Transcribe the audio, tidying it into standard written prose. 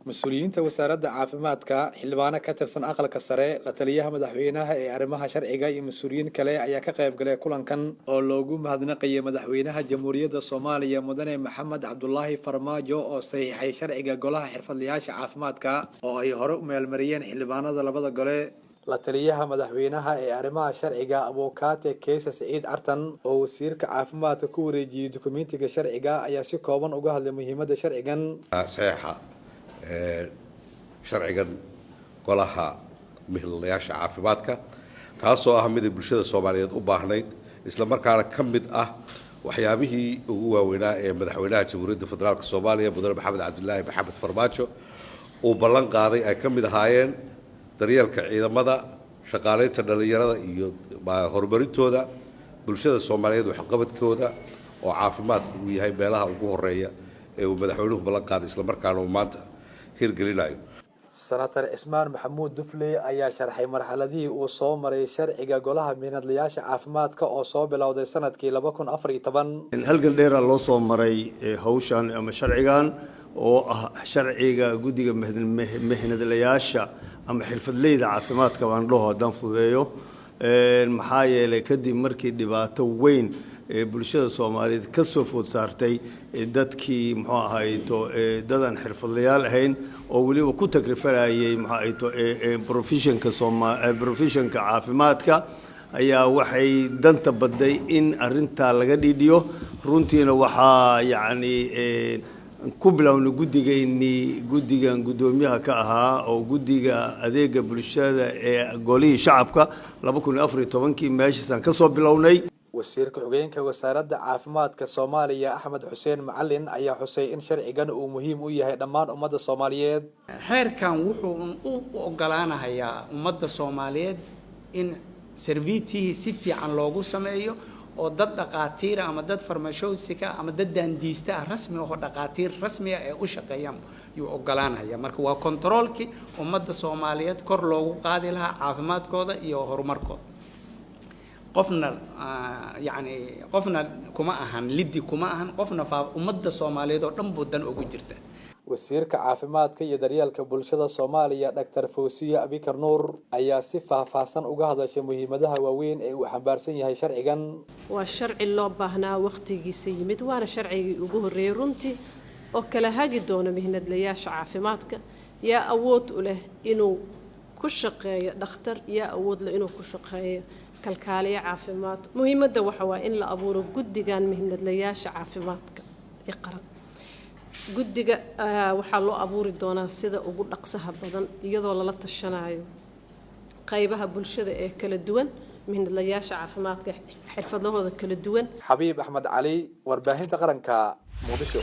مسؤوليinta wasaaradda caafimaadka xildhibaano ka tirsan aqalka sare la taliyaha madaxweynaha ee arrimaha sharciga iyo mas'uuliyiin kale ayaa ka qayb galay kulankan oo loogu mahadnaqay madaxweynaha jamhuuriyadda Soomaaliya mudane Maxamed Cabdullaahi Farmaajo oo saxiixay sharciga golaha xirfadlayaasha caafimaadka oo ay hore u meelmariyeen xildhibaanada labada gole la taliyaha madaxweynaha ee arrimaha sharciga Abukaate Keesa Saciid Artan oo wasiirka caafimaadka ku wareejiyay dokumentiga sharciga ayaa si kooban uga hadlay muhiimadda sharcigan saxiixa sharcigan golaha mihnayaasha caafimaadka kaasoo ah mid bulshada Soomaaliyeed u baahnayd isla markaana kamid ah waxyaabihii ugu waaweynaa ee madaxweynaha jamhuuriyadda federaalka Soomaaliya mudane Maxamed Cabdullaahi Maxamed Farmaajo uu ballan qaaday ay kamid ahaayeen daryeelka ciidamada shaqaaleynta dhalinyarada iyo horumarintooda bulshada Soomaaliyeed wax qabadkooda oo caafimaadku uu yahay meelaha ugu horeeya ee uu madaxweynuhu ballan qaaday isla markaana uu maanta hirgelinayo Senator Ismaan Maxamuud Dufle ayaa sharxay marxaladii uu soo maray sharciga golaha mihnayaasha caafimaadka oo soo bilowday sanadkii 2014 halgan dheer loo soo maray hawshan ama sharcigan oo ah sharciga guddiga mihnayaasha ama xirfadleyda caafimaadka baan dhaho haddaan fududeeyo maxaa yeelay kadib markii dhibaato weyn bulshada Soomaaliyeed ka soo food saartay dadkii muxuu ahayto dadan xirfadlayaal ahayn oo waliba ku tagrifayay muxuu ahayto professionka caafimaadka ayaa waxay danta baday in arinta laga dhidhiyo runtiina waxa yaani ku bilowna guddigan gudoomiyaha ka ahaa oo guddiga adeega bulshada ee golihii shacabka 2014 meeshiisan ka soo bilownay wasiirka xogeenka wasaaradda caafimaadka Soomaaliya Axmed Xuseen Macallin ayaa xusay in sharcigan uu muhiim u yahay dhammaan ummadda Soomaaliyeed heerkan wuxuu u ogolaanayaa ummadda Soomaaliyeed in servicii si fiican loogu sameeyo oo dad dhaqaatiir ama dad farmashoosika ama dad daandiista rasmi oo dhaqaatiir rasmi ah ee u shaqeeyaan uu ogolaanayaa marka waa controlki ummadda Soomaaliyeed kor loogu qaadi lahaa caafimaadkooda iyo horumarkooda qofna kuma ahan liddi kuma ahan qofna ummadda Soomaaliyeed oo dhan buu dan ugu jirta wasiirka caafimaadka iyo daryeelka bulshada Soomaaliya Dr. Fawsiya Abikar Nuur ayaa si faahfaahsan uga hadashay muhiimadaha waaweyn ee uu xambaarsan yahay sharcigan waa sharci loo baahnaa waqtigiisa yimid waana sharcigii ugu horeeyay runtii oo kala hagi doona mihnadlayaasha caafimaadka yaa awood u leh inuu ku shaqeeyo dhakhtar yaa awood leh inuu ku shaqeeyo kalkaaliye caafimaad muhiimadda waxa waa in la abuuro guddigan mihnadlayaasha caafimaadka ee qaran guddiga waxa loo abuuri doonaa sida ugu dhaqsaha badan iyadoo lala tashanayo qaybaha bulshada ee kala duwan mihnadlayaasha caafimaadka xirfadahooda kala duwan Xabiib Axmed Cali warbaahinta qaranka Muqdisho